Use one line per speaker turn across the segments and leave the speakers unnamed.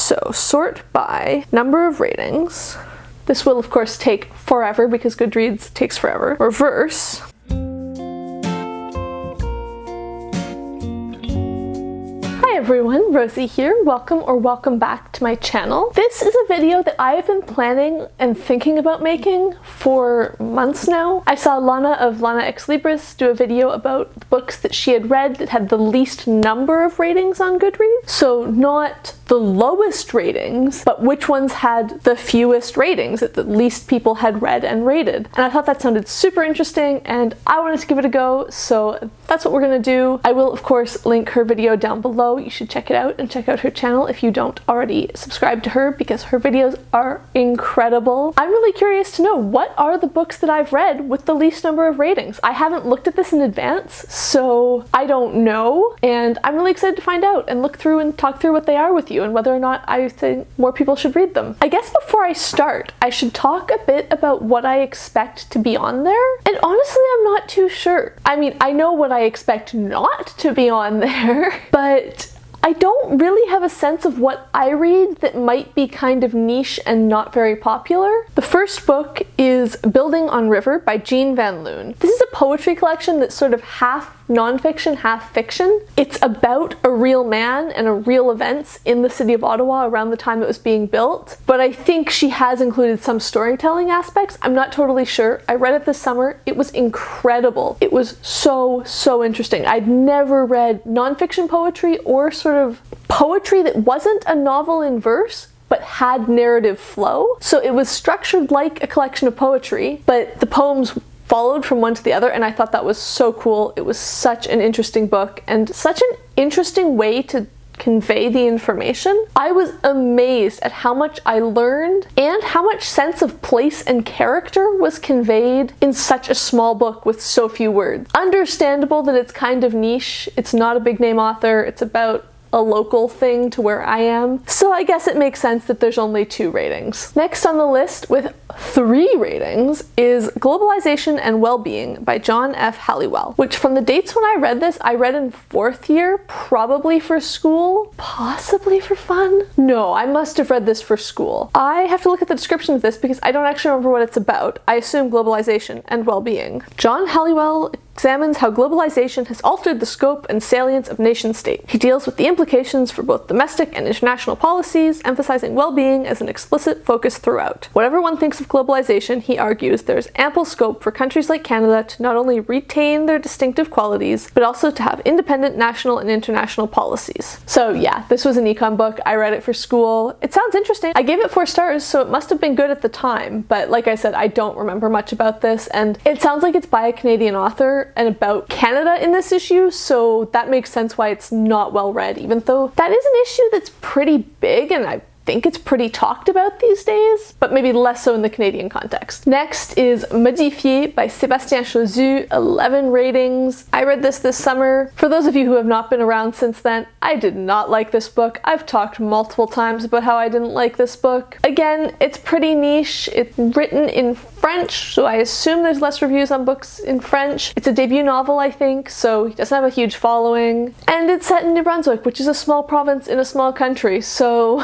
So sort by number of ratings. This will of course take forever because Goodreads takes forever. Reverse. Hi everyone, Rosie here. Welcome back to my channel. This is a video that I have been planning and thinking about making for months now. I saw Lana of Lana Ex Libris do a video about the books that she had read that had the least number of ratings on Goodreads. So not the lowest ratings, but which ones had the fewest ratings that the least people had read and rated. And I thought that sounded super interesting and I wanted to give it a go, so that's what we're gonna do. I will of course link her video down below. You should check it out and check out her channel if you don't already subscribe to her because her videos are incredible. I'm really curious to know, what are the books that I've read with the least number of ratings? I haven't looked at this in advance, so I don't know, and I'm really excited to find out and look through and talk through what they are with you and whether or not I think more people should read them. I guess before I start, I should talk a bit about what I expect to be on there, and honestly I'm not too sure. I mean, I know what I expect not to be on there, but I don't really have a sense of what I read that might be kind of niche and not very popular. The first book is Building on River by Jean Van Loon. This is a poetry collection that's sort of half non-fiction, half fiction. It's about a real man and real events in the city of Ottawa around the time it was being built, but I think she has included some storytelling aspects. I'm not totally sure. I read it this summer. It was incredible. It was so interesting. I'd never read non-fiction poetry or sort of poetry that wasn't a novel in verse but had narrative flow. So it was structured like a collection of poetry, but the poems followed from one to the other, and I thought that was so cool. It was such an interesting book and such an interesting way to convey the information. I was amazed at how much I learned and how much sense of place and character was conveyed in such a small book with so few words. Understandable that it's kind of niche. It's not a big name author. It's about a local thing to where I am. So I guess it makes sense that there's only 2 ratings. Next on the list with 3 ratings is Globilazation and Wellbeing by John F. Helliwell, which from the dates when I read this, I read in 4th year, probably for school, possibly for fun. No, I must have read this for school. I have to look at the description of this because I don't actually remember what it's about. I assume globalization and well-being. John Helliwell examines how globalization has altered the scope and salience of nation-state. He deals with the implications for both domestic and international policies, emphasizing well-being as an explicit focus throughout. Whatever one thinks of globalization, he argues there's ample scope for countries like Canada to not only retain their distinctive qualities, but also to have independent national and international policies. So yeah, this was an econ book. I read it for school. It sounds interesting. I gave it 4 stars, so it must have been good at the time, but like I said, I don't remember much about this, and it sounds like it's by a Canadian author and about Canada in this issue, so that makes sense why it's not well read, even though that is an issue that's pretty big and I think it's pretty talked about these days, but maybe less so in the Canadian context. Next is Modifié by Sébastien Chauzu, 11 ratings. I read this summer. For those of you who have not been around since then, I did not like this book. I've talked multiple times about how I didn't like this book. Again, it's pretty niche. It's written in French, so I assume there's less reviews on books in French. It's a debut novel, I think, so he doesn't have a huge following. And it's set in New Brunswick, which is a small province in a small country, so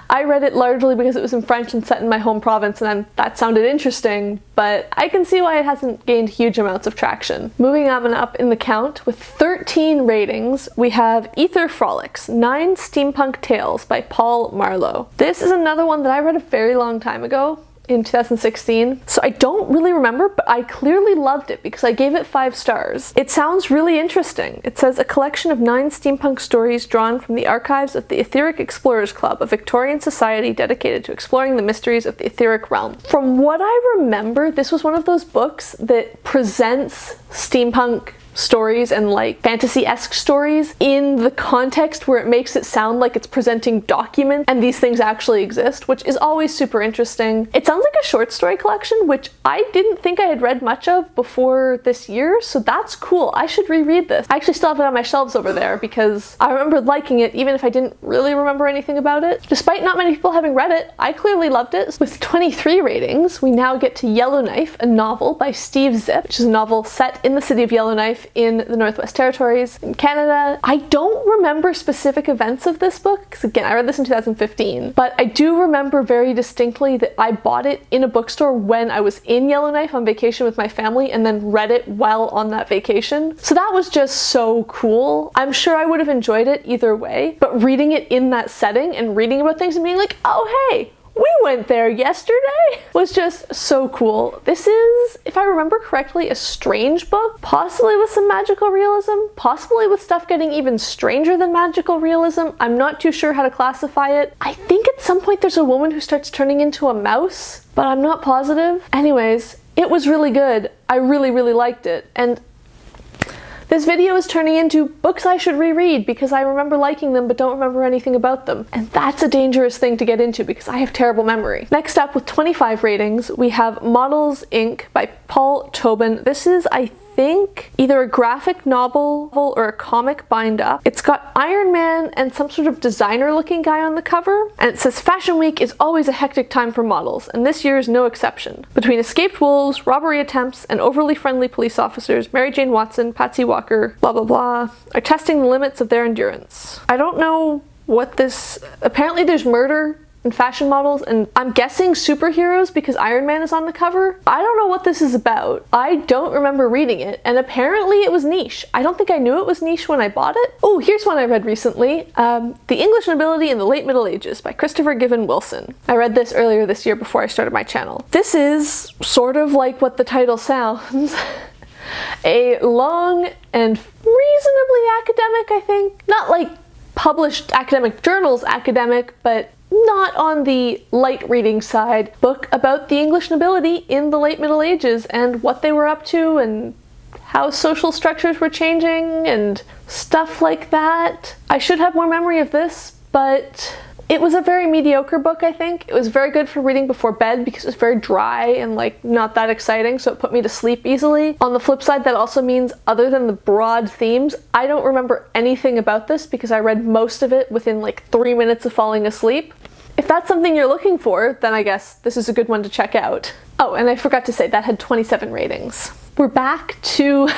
I read it largely because it was in French and set in my home province, and that sounded interesting, but I can see why it hasn't gained huge amounts of traction. Moving on up in the count, with 13 ratings, we have Ether Frolics, 9 Steampunk Tales by Paul Marlowe. This is another one that I read a very long time ago, in 2016, so I don't really remember, but I clearly loved it because I gave it 5 stars. It sounds really interesting. It says a collection of 9 steampunk stories drawn from the archives of the Etheric Explorers Club, a Victorian society dedicated to exploring the mysteries of the etheric realm. From what I remember, this was one of those books that presents steampunk stories and like fantasy-esque stories in the context where it makes it sound like it's presenting documents and these things actually exist, which is always super interesting. It sounds like a short story collection, which I didn't think I had read much of before this year, so that's cool. I should reread this. I actually still have it on my shelves over there because I remember liking it even if I didn't really remember anything about it. Despite not many people having read it, I clearly loved it. With 23 ratings, we now get to Yellowknife, a novel by Steve Zipp, which is a novel set in the city of Yellowknife Yellowknife in the Northwest Territories in Canada. I don't remember specific events of this book, because again, I read this in 2015, but I do remember very distinctly that I bought it in a bookstore when I was in Yellowknife on vacation with my family and then read it while on that vacation. So that was just so cool. I'm sure I would have enjoyed it either way, but reading it in that setting and reading about things and being like, oh hey, we went there yesterday, was just so cool. This is, if I remember correctly, a strange book, possibly with some magical realism, possibly with stuff getting even stranger than magical realism. I'm not too sure how to classify it. I think at some point there's a woman who starts turning into a mouse, but I'm not positive. Anyways, it was really good. I really, really liked it. And this video is turning into books I should reread because I remember liking them but don't remember anything about them. And that's a dangerous thing to get into because I have terrible memory. Next up with 25 ratings, we have Models Inc. by Paul Tobin. This is, I think, either a graphic novel or a comic bind-up. It's got Iron Man and some sort of designer-looking guy on the cover, and it says Fashion Week is always a hectic time for models, and this year is no exception. Between escaped wolves, robbery attempts, and overly friendly police officers, Mary Jane Watson, Patsy Walker, blah blah blah, are testing the limits of their endurance. I don't know what this... Apparently there's murder and fashion models, and I'm guessing superheroes because Iron Man is on the cover. I don't know what this is about. I don't remember reading it, and apparently it was niche. I don't think I knew it was niche when I bought it. Oh, here's one I read recently. The English Nobility in the Late Middle Ages by Christopher Given Wilson. I read this earlier this year before I started my channel. This is sort of like what the title sounds. A long and reasonably academic, I think. Not like published academic journals academic, but not on the light reading side, book about the English nobility in the late Middle Ages and what they were up to and how social structures were changing and stuff like that. I should have more memory of this, but it was a very mediocre book, I think. It was very good for reading before bed because it was very dry and like not that exciting, so it put me to sleep easily. On the flip side, that also means other than the broad themes, I don't remember anything about this because I read most of it within like 3 minutes of falling asleep. If that's something you're looking for, then I guess this is a good one to check out. Oh, and I forgot to say that had 27 ratings. We're back to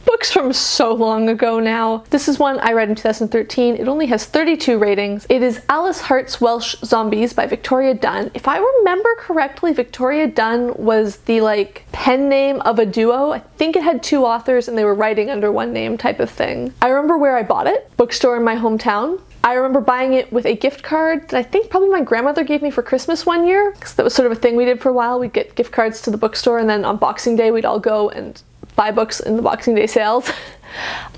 books from so long ago now. This is one I read in 2013. It only has 32 ratings. It is Alice Hart's Welsh Zombies by Victoria Dunn. If I remember correctly, Victoria Dunn was the like pen name of a duo. I think it had 2 authors and they were writing under one name type of thing. I remember where I bought it, bookstore in my hometown. I remember buying it with a gift card that I think probably my grandmother gave me for Christmas one year, because that was sort of a thing we did for a while. We'd get gift cards to the bookstore and then on Boxing Day we'd all go and buy books in the Boxing Day sales.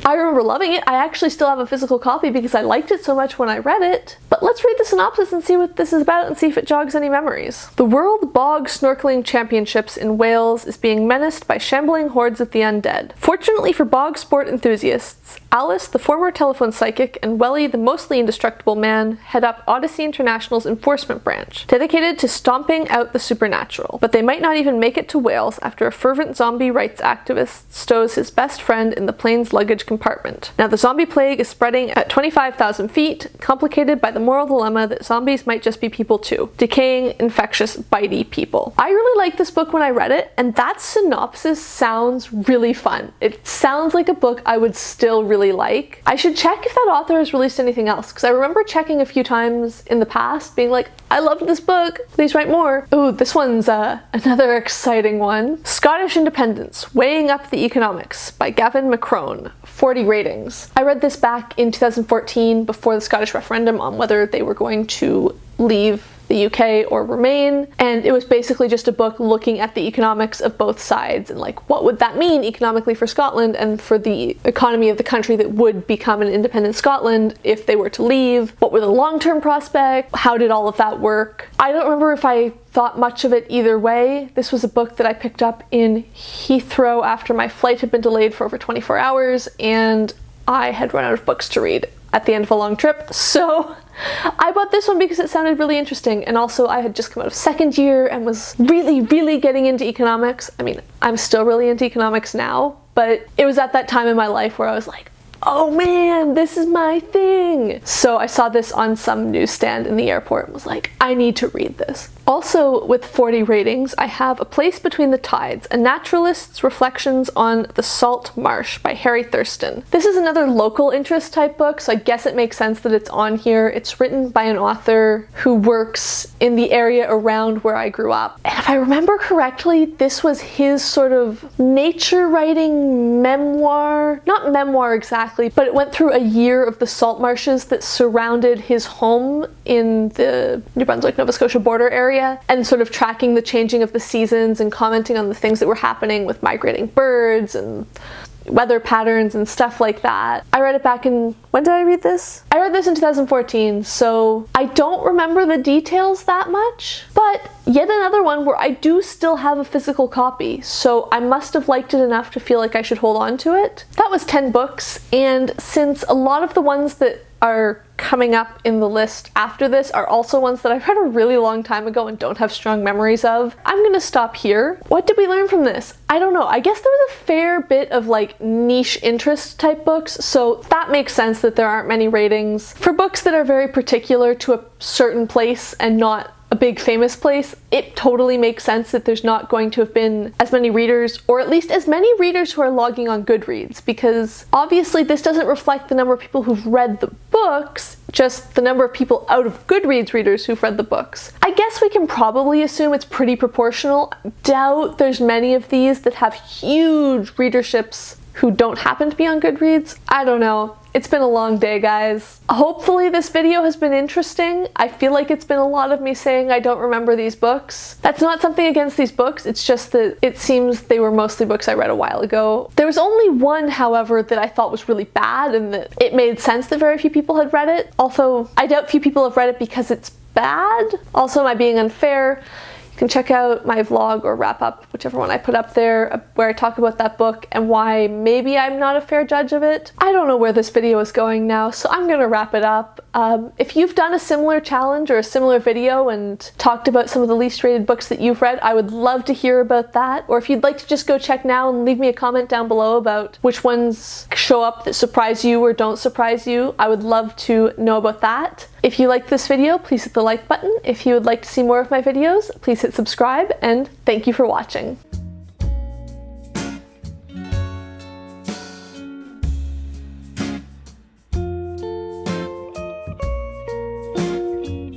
I remember loving it. I actually still have a physical copy because I liked it so much when I read it. But let's read the synopsis and see what this is about and see if it jogs any memories. The World Bog Snorkeling Championships in Wales is being menaced by shambling hordes of the undead. Fortunately for bog sport enthusiasts, Alice, the former telephone psychic, and Welly, the mostly indestructible man, head up Odyssey International's enforcement branch, dedicated to stomping out the supernatural. But they might not even make it to Wales after a fervent zombie rights activist stows his best friend in the plane's luggage compartment. Now the zombie plague is spreading at 25,000 feet, complicated by the moral dilemma that zombies might just be people too. Decaying, infectious, bitey people. I really liked this book when I read it, and that synopsis sounds really fun. It sounds like a book I would still really like. I should check if that author has released anything else, because I remember checking a few times in the past, being like, I loved this book, please write more. Ooh, this one's another exciting one. Scottish Independence, Weighing Up the Economics by Gavin McCrone. 40 ratings. I read this back in 2014 before the Scottish referendum on whether they were going to leave the UK or remain, and it was basically just a book looking at the economics of both sides and like what would that mean economically for Scotland and for the economy of the country that would become an independent Scotland if they were to leave. What were the long-term prospects? How did all of that work? I don't remember if I thought much of it either way. This was a book that I picked up in Heathrow after my flight had been delayed for over 24 hours and I had run out of books to read at the end of a long trip, so I bought this one because it sounded really interesting, and also I had just come out of second year and was really getting into economics. I mean, I'm still really into economics now, but it was at that time in my life where I was like, oh man, this is my thing. So I saw this on some newsstand in the airport and was like, I need to read this. Also, with 40 ratings, I have A Place Between the Tides, A Naturalist's Reflections on the Salt Marsh by Harry Thurston. This is another local interest type book, so I guess it makes sense that it's on here. It's written by an author who works in the area around where I grew up. And if I remember correctly, this was his sort of nature writing memoir. Not memoir exactly, but it went through a year of the salt marshes that surrounded his home in the New Brunswick, Nova Scotia border area, and sort of tracking the changing of the seasons and commenting on the things that were happening with migrating birds and weather patterns and stuff like that. I read it back in, when did I read this? I read this in 2014, so I don't remember the details that much, but yet another one where I do still have a physical copy, so I must have liked it enough to feel like I should hold on to it. That was 10 books, and since a lot of the ones that are coming up in the list after this are also ones that I read a really long time ago and don't have strong memories of, I'm gonna stop here. What did we learn from this? I don't know. I guess there was a fair bit of like niche interest type books, so that makes sense that there aren't many ratings. For books that are very particular to a certain place and not a big famous place, it totally makes sense that there's not going to have been as many readers, or at least as many readers who are logging on Goodreads, because obviously this doesn't reflect the number of people who've read the books, just the number of people out of Goodreads readers who've read the books. I guess we can probably assume it's pretty proportional. Doubt there's many of these that have huge readerships who don't happen to be on Goodreads. I don't know. It's been a long day, guys. Hopefully this video has been interesting. I feel like it's been a lot of me saying I don't remember these books. That's not something against these books, it's just that it seems they were mostly books I read a while ago. There was only one, however, that I thought was really bad and that it made sense that very few people had read it. Also, I doubt few people have read it because it's bad. Also, am I being unfair? You can check out my vlog or wrap up, whichever one I put up there, where I talk about that book and why maybe I'm not a fair judge of it. I don't know where this video is going now, so I'm gonna wrap it up. If you've done a similar challenge or a similar video and talked about some of the least rated books that you've read, I would love to hear about that. Or if you'd like to just go check now and leave me a comment down below about which ones show up that surprise you or don't surprise you, I would love to know about that. If you liked this video, please hit the like button. If you would like to see more of my videos, please hit subscribe, and thank you for watching.